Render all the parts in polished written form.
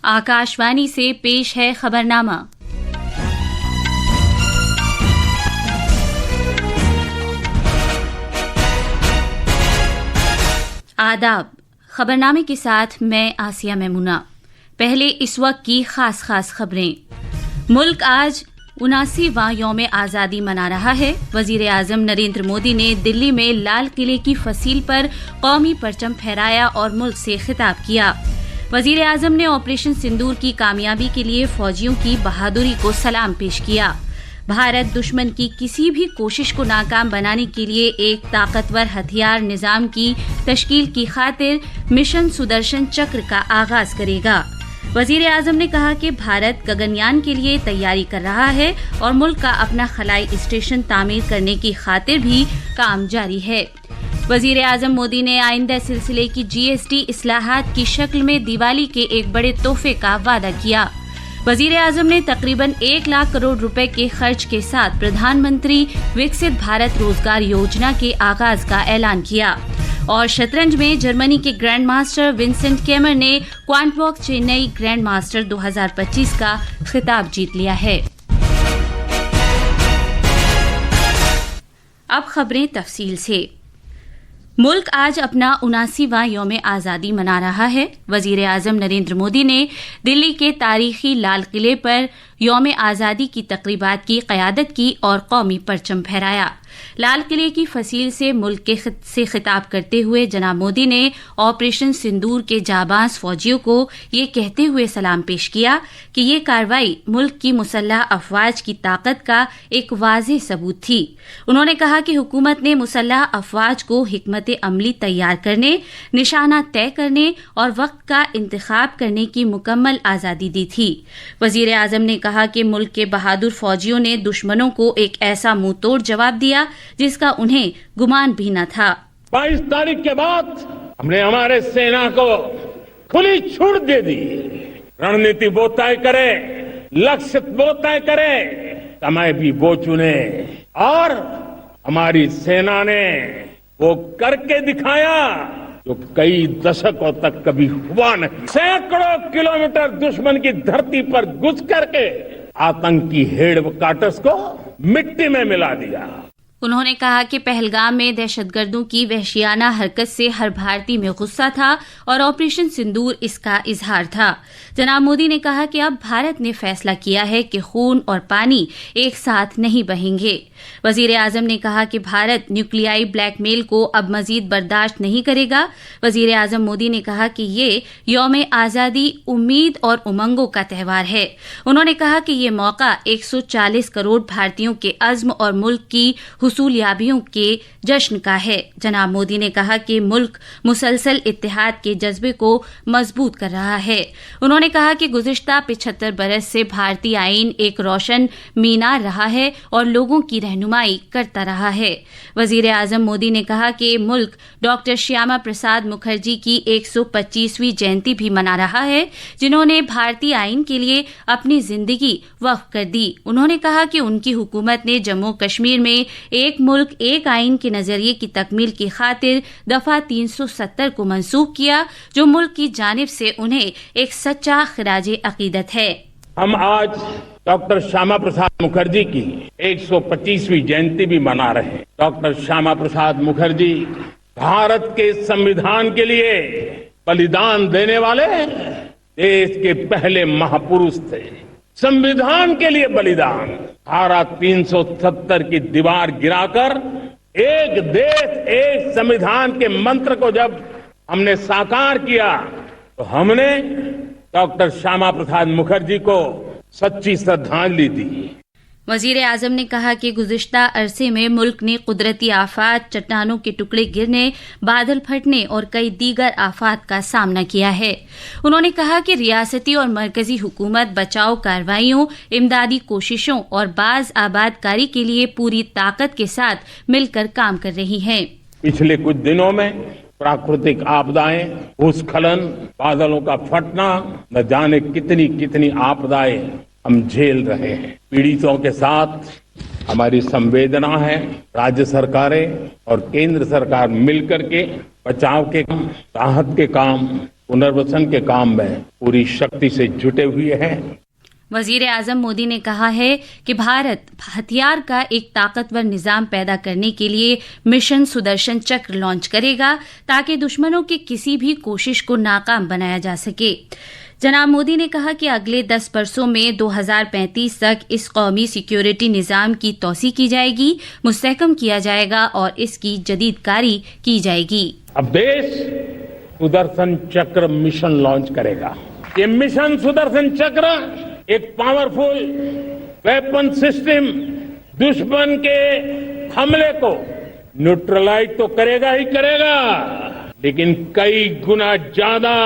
आकाशवाणी से पेश है खबरनामा। आदाब। खबरनामे के साथ मैं आसिया मेमुना। पहले इस वक्त की खास खबरें। मुल्क आज 79वां यौम आज़ादी मना रहा है। वजीर आजम नरेंद्र मोदी ने दिल्ली में लाल किले की फसील पर कौमी परचम फहराया और मुल्क से खिताब किया। वजीर आजम ने ऑपरेशन सिंदूर की कामयाबी के लिए फौजियों की बहादुरी को सलाम पेश किया। भारत दुश्मन की किसी भी कोशिश को नाकाम बनाने के लिए एक ताकतवर हथियार निजाम की तश्कील की खातिर मिशन सुदर्शन चक्र का आगाज करेगा। वजीर आजम ने कहा कि भारत गगनयान के लिए तैयारी कर रहा है और मुल्क का अपना खलाई स्टेशन तामीर करने की खातिर भी काम जारी है। वजीर आजम मोदी ने आइंदा सिलसिले की GST इस्लाहात की शक्ल में दिवाली के एक बड़े तोहफे का वादा किया। वजीर आजम ने तकरीबन 1 लाख करोड़ रुपए के खर्च के साथ प्रधानमंत्री विकसित भारत रोजगार योजना के आगाज का ऐलान किया। और शतरंज में जर्मनी के ग्रैंड मास्टर विंसेंट केमर ने क्वांटवॉक चेन्नई ग्रैंड मास्टर 2025 का खिताब जीत लिया है। अब खबरें तफसील से। मुल्क आज अपना 79वां यौम आज़ादी मना रहा है। वजीर आजम नरेंद्र मोदी ने दिल्ली के तारीखी लाल किले पर यौम आज़ादी की तकरीबात की क़यादत की और कौमी परचम फहराया। लाल किले की फसील से मुल्क से खिताब करते हुए जनाब मोदी ने ऑपरेशन सिंदूर के जाबाज फौजियों को ये कहते हुए सलाम पेश किया कि ये कार्रवाई मुल्क की मुसल्लह अफवाज की ताकत का एक वाज़ेह सबूत थी। उन्होंने कहा कि हुकूमत ने मुसल्लह अफवाज को हिकमत अमली तैयार करने, निशाना तय करने और वक्त का इंतखाब करने की मुकम्मल आज़ादी दी थी। वजीर आजम ने कहा कि मुल्क के बहादुर फौजियों ने दुश्मनों को एक ऐसा मुंह तोड़ जवाब दिया जिसका उन्हें गुमान भी न था। 22 तारीख के बाद हमने हमारे सेना को खुली छूट दे दी। रणनीति वो तय करे, लक्ष्य वो तय करे, समय भी वो चुने और हमारी सेना ने वो करके दिखाया जो कई दशकों तक कभी हुआ नहीं। सैकड़ों किलोमीटर दुश्मन की धरती पर घुस करके आतंकी हेडक्वार्टर्स को मिट्टी में मिला दिया। उन्होंने कहा कि पहलगाम में दहशतगर्दों की वहशियाना हरकत से हर भारतीय में गुस्सा था और ऑपरेशन सिंदूर इसका इजहार था। जनाब मोदी ने कहा कि अब भारत ने फैसला किया है कि खून और पानी एक साथ नहीं बहेंगे। वजीर आजम ने कहा कि भारत न्यूक्लियाई ब्लैकमेल को अब मजीद बर्दाश्त नहीं करेगा। वजीर आजम मोदी ने कहा कि ये यौम आज़ादी उम्मीद और उमंगों का त्यौहार है। उन्होंने कहा कि ये मौका 140 करोड़ भारतीयों के अज़्म और मुल्क की हुसूलियाबियों के जश्न का है। जनाब मोदी ने कहा कि मुल्क मुसलसल इत्तेहाद के जज्बे को मजबूत कर रहा है। उन्होंने कहा कि गुज़िश्ता 75 बरस से भारतीय आईन एक रोशन मीनार रहा है और लोगों की रहनुमाई करता रहा है। वजीर आजम मोदी ने कहा कि मुल्क डॉक्टर श्यामा प्रसाद मुखर्जी की 125वीं जयंती भी मना रहा है, जिन्होंने भारतीय आईन के लिए अपनी जिंदगी वक्फ कर दी। उन्होंने कहा कि उनकी हुकूमत ने जम्मू कश्मीर में एक मुल्क एक आईन के नजरिए की तकमील की खातिर दफा 370 को मंसूख किया, जो मुल्क की जानिब से उन्हें एक सच्चा खिराज अकीदत है। हम आज डॉक्टर श्यामा प्रसाद मुखर्जी की 125वीं जयंती भी मना रहे हैं। डॉक्टर श्यामा प्रसाद मुखर्जी भारत के संविधान के लिए बलिदान देने वाले देश के पहले महापुरुष थे। संविधान के लिए बलिदान। धारा 370 की दीवार गिराकर एक देश एक संविधान के मंत्र को जब हमने साकार किया तो हमने डॉक्टर श्यामा प्रसाद मुखर्जी को सच्ची श्रद्धांजलि दी। वजीर आजम ने कहा कि गुज़िश्ता अरसे में मुल्क ने कुदरती आफात, चट्टानों के टुकड़े गिरने, बादल फटने और कई दीगर आफात का सामना किया है। उन्होंने कहा कि रियासती और मरकजी हुकूमत बचाव कार्रवाइयों, इमदादी कोशिशों और बाज आबादकारी के लिए पूरी ताकत के साथ मिलकर काम कर रही है। पिछले कुछ दिनों में प्राकृतिक आपदाएं, भूस्खलन, बादलों का फटना, न जाने कितनी कितनी आपदाएं हम झेल रहे हैं। पीड़ितों के साथ हमारी संवेदना है। राज्य सरकारें और केंद्र सरकार मिलकर के बचाव के काम, राहत के काम पुनर्वसन के काम में पूरी शक्ति से जुटे हुए हैं। वजीर आजम मोदी ने कहा है कि भारत हथियार का एक ताकतवर निजाम पैदा करने के लिए मिशन सुदर्शन चक्र लॉन्च करेगा ताकि दुश्मनों की किसी भी कोशिश को नाकाम बनाया जा सके। जनाब मोदी ने कहा कि अगले 10 वर्षों में 2035 तक इस कौमी सिक्योरिटी निजाम की तौसी की जाएगी, मुस्तहकम किया जाएगा और इसकी जदीदकारी की जाएगी। अब देश सुदर्शन चक्र मिशन लॉन्च करेगा। ये मिशन सुदर्शन चक्र एक पावरफुल वेपन सिस्टम दुश्मन के हमले को न्यूट्रलाइज तो करेगा ही करेगा, लेकिन कई गुना ज्यादा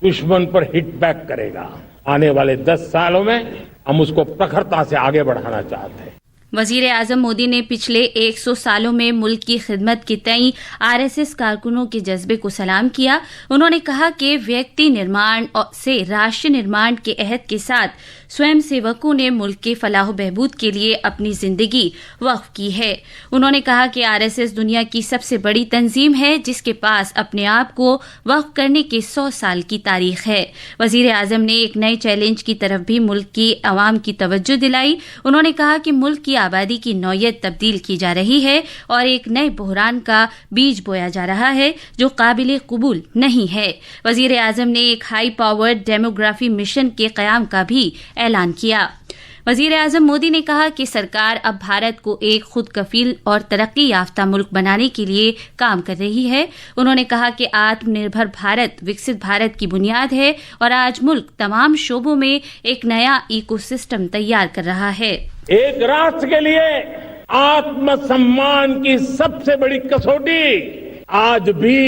दुश्मन पर हिट बैक करेगा। आने वाले 10 सालों में हम उसको प्रखरता से आगे बढ़ाना चाहते हैं। वजीर आजम मोदी ने पिछले 100 सालों में मुल्क की खिदमत के तई आरएसएस कारकुनों के जज्बे को सलाम किया। उन्होंने कहा कि व्यक्ति निर्माण से राष्ट्र निर्माण के अहद के साथ स्वयं सेवकों ने मुल्क के फलाह बहबूद के लिए अपनी जिंदगी वक्फ की है। उन्होंने कहा कि आरएसएस दुनिया की सबसे बड़ी तंजीम है जिसके पास अपने आप को वक्फ करने के 100 साल की तारीख है। वजीर आजम ने एक नए चैलेंज की तरफ भी मुल्क की आवाम की तवज्जो दिलाई। उन्होंने कहा कि मुल्क की आबादी की नौयत तब्दील की जा रही है और एक नए बहरान का बीज बोया जा रहा है जो काबिल कबूल नहीं है। वजीर आजम ने एक हाई पावर्ड डेमोग्राफी मिशन के कयाम का भी ऐलान किया। वजीर आजम मोदी ने कहा कि सरकार अब भारत को एक खुद कफील और तरक्की याफ्ता मुल्क बनाने के लिए काम कर रही है। उन्होंने कहा कि आत्मनिर्भर भारत विकसित भारत की बुनियाद है और आज मुल्क तमाम शोबों में एक नया इकोसिस्टम तैयार कर रहा है। एक राष्ट्र के लिए आत्मसम्मान की सबसे बड़ी कसौटी आज भी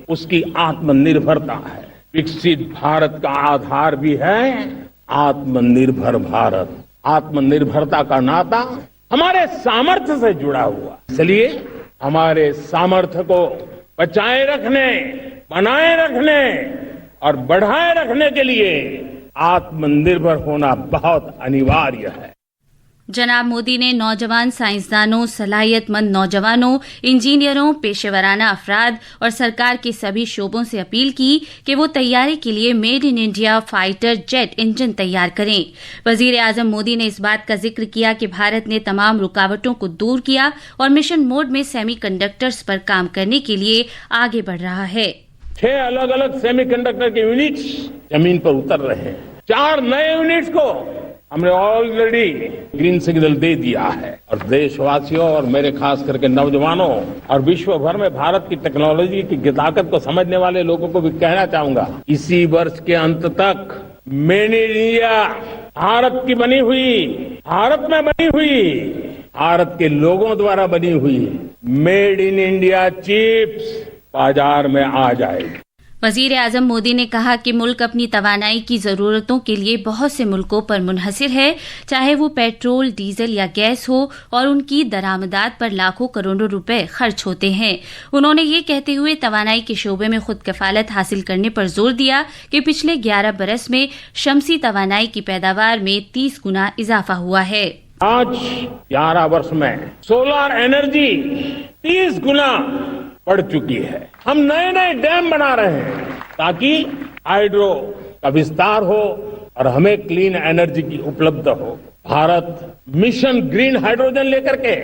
उसकी आत्मनिर्भरता है। विकसित भारत का आधार भी है आत्मनिर्भर भारत। आत्मनिर्भरता का नाता हमारे सामर्थ्य से जुड़ा हुआ, इसलिए हमारे सामर्थ्य को बचाए रखने, बनाए रखने और बढ़ाए रखने के लिए आत्मनिर्भर होना बहुत अनिवार्य है। जनाब मोदी ने नौजवान साइंसदानों, सलाहियतमंद नौजवानों, इंजीनियरों, पेशेवराना अफराद और सरकार के सभी शोबों से अपील की कि वो तैयारी के लिए made in India fighter jet engine तैयार करें। वजीर आजम मोदी ने इस बात का जिक्र किया कि भारत ने तमाम रुकावटों को दूर किया और मिशन मोड में सेमीकंडक्टर्स पर काम करने के लिए आगे बढ़ रहा है। 6 अलग अलग सेमीकंडक्टर के यूनिट्स जमीन पर उतर रहे हैं। 4 नए यूनिट्स को हमने ऑलरेडी ग्रीन सिग्नल दे दिया है और देशवासियों और मेरे खास करके नौजवानों और विश्व भर में भारत की टेक्नोलॉजी की ताकत को समझने वाले लोगों को भी कहना चाहूंगा, इसी वर्ष के अंत तक मेड इन इंडिया भारत की बनी हुई, भारत में बनी हुई, भारत के लोगों द्वारा बनी हुई मेड इन इंडिया चिप्स बाजार में आ जाएगी। वजीर आजम मोदी ने कहा कि मुल्क अपनी तवानाई की जरूरतों के लिए बहुत से मुल्कों पर मुनहसिर है, चाहे वो पेट्रोल, डीजल या गैस हो, और उनकी दरामदात पर लाखों करोड़ों रुपए खर्च होते हैं। उन्होंने ये कहते हुए तवानाई के शोबे में खुद कफालत हासिल करने पर जोर दिया कि पिछले 11 बरस में शमसी तवानाई की पैदावार में 30 गुना इजाफा हुआ है। आज 11 वर्ष में सोलर एनर्जी 30 गुना बढ़ चुकी है। हम नए नए डैम बना रहे हैं ताकि हाइड्रो का विस्तार हो और हमें क्लीन एनर्जी की उपलब्ध हो। भारत मिशन ग्रीन हाइड्रोजन लेकर के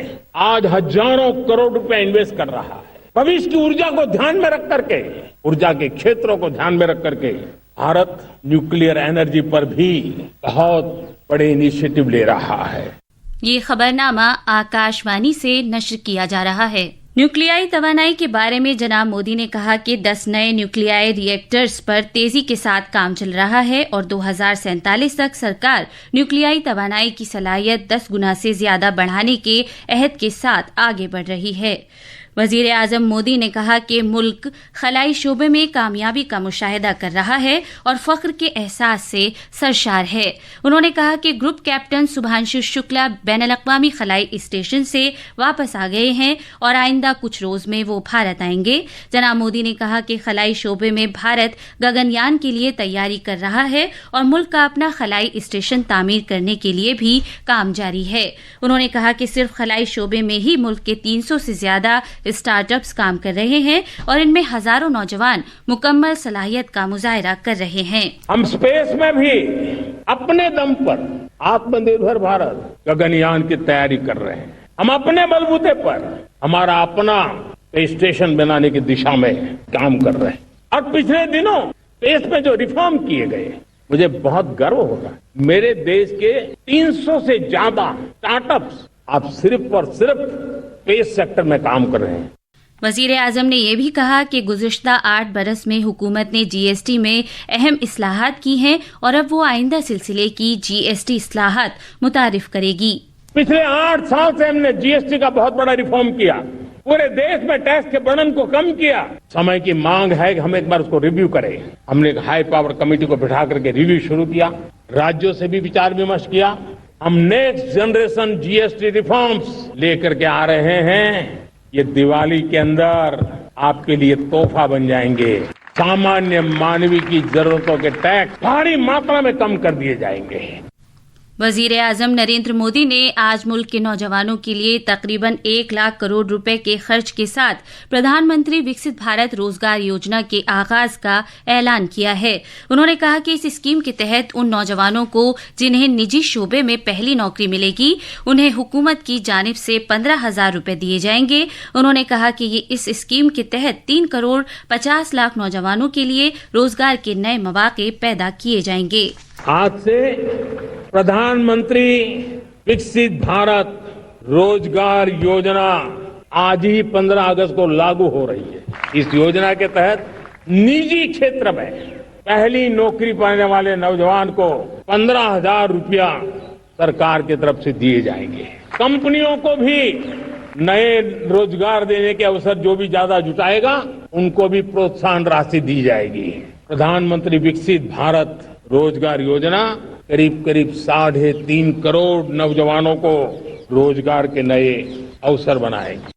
आज हजारों करोड़ रुपए इन्वेस्ट कर रहा है। भविष्य की ऊर्जा को ध्यान में रख करके, ऊर्जा के क्षेत्रों को ध्यान में रख करके भारत न्यूक्लियर एनर्जी पर भी बहुत बड़े इनिशिएटिव ले रहा है। ये खबरनामा आकाशवाणी से नश्र किया जा रहा है। न्यूक्लियाई तवानाई के बारे में जनाब मोदी ने कहा कि 10 नए न्यूक्लियाई रिएक्टर्स पर तेजी के साथ काम चल रहा है और 2047 तक सरकार न्यूक्लियाई तवानाई की सलाहियत 10 गुना से ज्यादा बढ़ाने के अहद के साथ आगे बढ़ रही है। वजीर आजम मोदी ने कहा कि मुल्क खलाई शोबे में कामयाबी का मुशाहिदा कर रहा है और फख्र के एहसास से सरशार है। उन्होंने कहा कि ग्रुप कैप्टन सुभांशु शुक्ला बैनुल-अक़वामी खलाई स्टेशन से वापस आ गए हैं और आइंदा कुछ रोज में वो भारत आएंगे। जनाब मोदी ने कहा कि खलाई शोबे में भारत गगनयान के लिए तैयारी कर रहा है और मुल्क का अपना खलाई स्टेशन तामीर करने के लिए भी काम जारी है। उन्होंने कहा कि सिर्फ खलाई शोबे में ही मुल्क के 300 से ज्यादा स्टार्टअप्स काम कर रहे हैं और इनमें हजारों नौजवान मुकम्मल सलाहियत का मुजाहरा कर रहे हैं। हम स्पेस में भी अपने दम पर आत्मनिर्भर भारत गगनयान की तैयारी कर रहे हैं। हम अपने बलबूते पर हमारा अपना स्पेस स्टेशन बनाने की दिशा में काम कर रहे हैं। और पिछले दिनों स्पेस में जो रिफॉर्म किए गए, मुझे बहुत गर्व होगा। मेरे देश के 300 से ज्यादा स्टार्टअप्स आप सिर्फ और सिर्फ स्पेस सेक्टर में काम कर रहे हैं। वजीर आजम ने यह भी कहा कि गुज़िश्ता 8 बरस में हुकूमत ने जीएसटी में अहम इस्लाहात की हैं और अब वो आइंदा सिलसिले की जीएसटी इस्लाहात मुतारिफ करेगी। पिछले 8 साल से हमने जीएसटी का बहुत बड़ा रिफॉर्म किया, पूरे देश में टैक्स के बर्डन को कम किया। समय की मांग है कि हम एक बार उसको रिव्यू करें। हमने एक हाई पावर कमेटी को बिठा करके रिव्यू शुरू किया, राज्यों से भी विचार विमर्श किया। हम नेक्स्ट जनरेशन जीएसटी रिफॉर्म्स लेकर के आ रहे हैं। ये दिवाली के अंदर आपके लिए तोहफा बन जाएंगे। सामान्य मानवीय की जरूरतों के टैक्स भारी मात्रा में कम कर दिए जाएंगे। वजीर आजम नरेंद्र मोदी ने आज मुल्क के नौजवानों के लिए तकरीबन 1 लाख करोड़ रुपए के खर्च के साथ प्रधानमंत्री विकसित भारत रोजगार योजना के आगाज का ऐलान किया है। उन्होंने कहा कि इस स्कीम के तहत उन नौजवानों को जिन्हें निजी शोबे में पहली नौकरी मिलेगी, उन्हें हुकूमत की जानिब से 15,000 रुपए दिए जाएंगे। उन्होंने कहा कि ये इस स्कीम के तहत 3 करोड़ 50 लाख नौजवानों के लिए रोजगार के नए मौके पैदा किए जाएंगे। आज से प्रधानमंत्री विकसित भारत रोजगार योजना आज ही 15 अगस्त को लागू हो रही है। इस योजना के तहत निजी क्षेत्र में पहली नौकरी पाने वाले नौजवान को 15,000 रुपया सरकार की तरफ से दिए जाएंगे। कंपनियों को भी नए रोजगार देने के अवसर जो भी ज्यादा जुटाएगा, उनको भी प्रोत्साहन राशि दी जाएगी। प्रधानमंत्री विकसित भारत रोजगार योजना करीब 3.5 करोड़ नौजवानों को रोजगार के नए अवसर बनाएगी।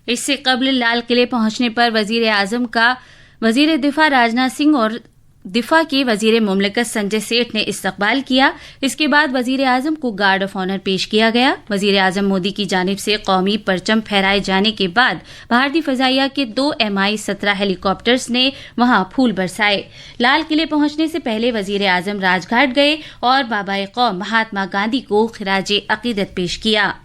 इससे कबल लाल किले पहुंचने पर वजीर आजम का वजीर दिफा राजनाथ सिंह और दिफा के वजीर मुमलिकत संजय सेठ ने इस्तकबाल किया। इसके बाद वजीर आजम को गार्ड ऑफ ऑनर पेश किया गया। वजीर आजम मोदी की जानिब से कौमी परचम फहराए जाने के बाद भारतीय फजाइया के 2 MI-17 हेलीकॉप्टर्स ने वहां फूल बरसाए। लाल किले पहुंचने से पहले वजीर आजम राजघाट गए और बाबाए कौम महात्मा गांधी को खिराजे अकीदत पेश किया।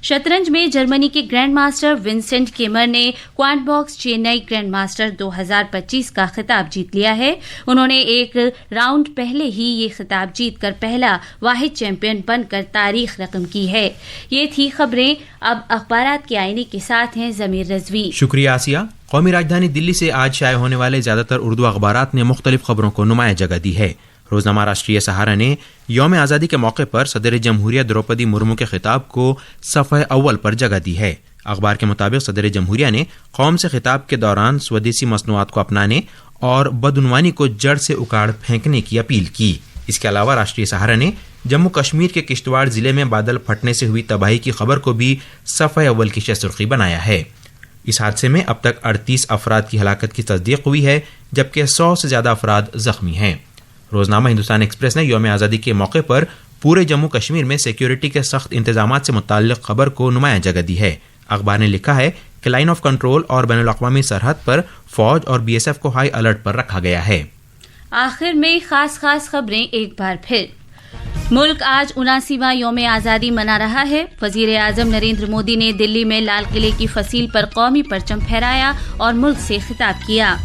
शतरंज में जर्मनी के ग्रैंड मास्टर विंसेंट केमर ने quant box Chennai grand master 2025 का खिताब जीत लिया है। उन्होंने एक राउंड पहले ही ये खिताब जीतकर पहला वाहिद चैंपियन बनकर तारीख रकम की है। ये थी खबरें। अब अखबारात के आईने के साथ हैं जमीर रजवी। शुक्रिया आसिया। कौमी राजधानी दिल्ली से आज शाये होने वाले ज्यादातर उर्दू अखबारात ने मुख्तलिफ खबरों को नुमाया जगह दी है। रोजनामा राष्ट्रीय सहारा ने यौम आज़ादी के मौके पर सदर जमहूरिया द्रौपदी मुर्मू के खिताब को सफ़े अव्वल पर जगह दी है। अखबार के मुताबिक सदर जमहूरिया ने कौम से खिताब के दौरान स्वदेशी मसनूआत को अपनाने और बदउनवानी को जड़ से उखाड़ फेंकने की अपील की। इसके अलावा राष्ट्रीय सहारा ने जम्मू कश्मीर के किश्तवाड़ जिले में बादल फटने से हुई तबाही की खबर को भी सफ़े अव्वल की सुर्खी बनाया है। इस हादसे में अब तक 38 अफराद की हलाकत की तस्दीक हुई है, जबकि 100 से ज्यादा अफराद जख्मी हैं। रोजनामा हिंदुस्तान एक्सप्रेस ने यौम आज़ादी के मौके पर पूरे जम्मू कश्मीर में सिक्योरिटी के सख्त इंतजाम से मुताल्लिक खबर को नुमाया जगह दी है। अखबार ने लिखा है कि लाइन ऑफ कंट्रोल और बैनुल-अक़वामी सरहद पर फौज और BSF को हाई अलर्ट पर रखा गया है। आखिर में खास खबरें एक बार फिर। मुल्क आज 79वां यौम आज़ादी मना रहा है। वजीर आजम नरेंद्र मोदी ने दिल्ली में लाल किले की फसील पर कौमी परचम फहराया और मुल्क से खिताब किया।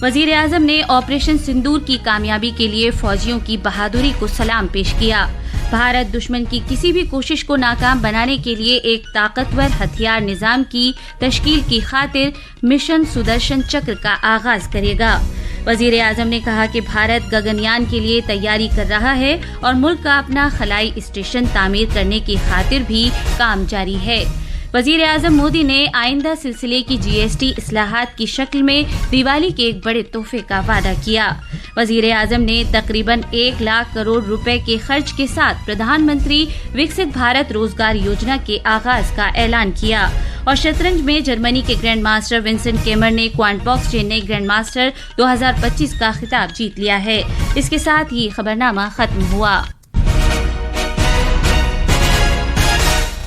वजीर आजम ने ऑपरेशन सिंदूर की कामयाबी के लिए फौजियों की बहादुरी को सलाम पेश किया। भारत दुश्मन की किसी भी कोशिश को नाकाम बनाने के लिए एक ताकतवर हथियार निजाम की तश्कील की खातिर मिशन सुदर्शन चक्र का आगाज करेगा। वजीर आजम ने कहा कि भारत गगनयान के लिए तैयारी कर रहा है और मुल्क का अपना खलाई स्टेशन तामीर करने की खातिर भी काम जारी है। वजीर आजम मोदी ने आइंदा सिलसिले की जीएसटी इस्लाहात की शक्ल में दिवाली के एक बड़े तोहफे का वादा किया। वजीर आजम ने तकरीबन 1 लाख करोड़ रुपए के खर्च के साथ प्रधानमंत्री विकसित भारत रोजगार योजना के आगाज का ऐलान किया। और शतरंज में जर्मनी के ग्रैंड मास्टर विंसेंट केमर ने quant box Chennai grand master 2025 का खिताब जीत लिया है। इसके साथ ही खबरनामा खत्म हुआ।